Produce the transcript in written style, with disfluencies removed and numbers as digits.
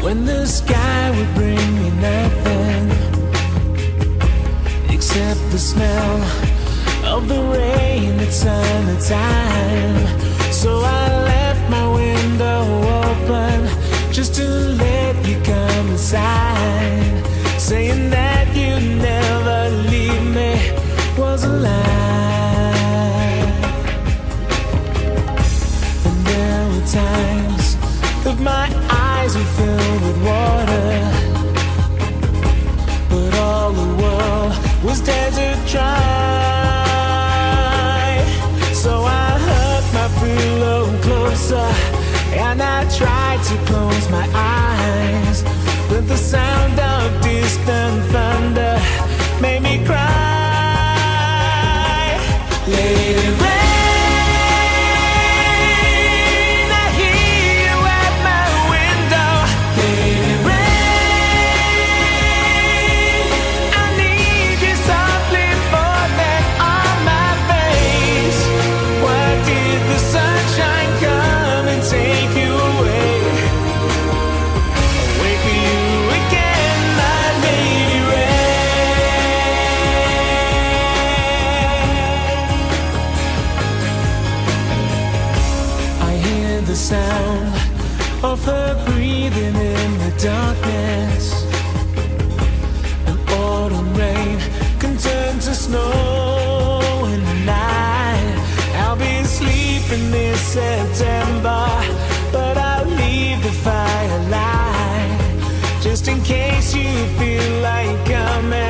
when the sky would bring me nothing except the smell of the rain at summertime. So I left my window open just to let you come inside, saying that you'd never leave me was a lie. And there were times that my eyes were filled with water, but all the world was desert dry. So I hugged my pillow closer and I tried to close my eyes, but the sound of distant thunder made me cry. Let it rain, I hear you at my window. Let it rain, I need you softly falling on my face. Why did the sunshine come and take you away? Wait for you again, my lady rain. I hear the sound of her breathing in the darkness. An autumn rain can turn to snow in the night. I'll be sleeping this September, but I'll leave the fire light just in case you feel like coming.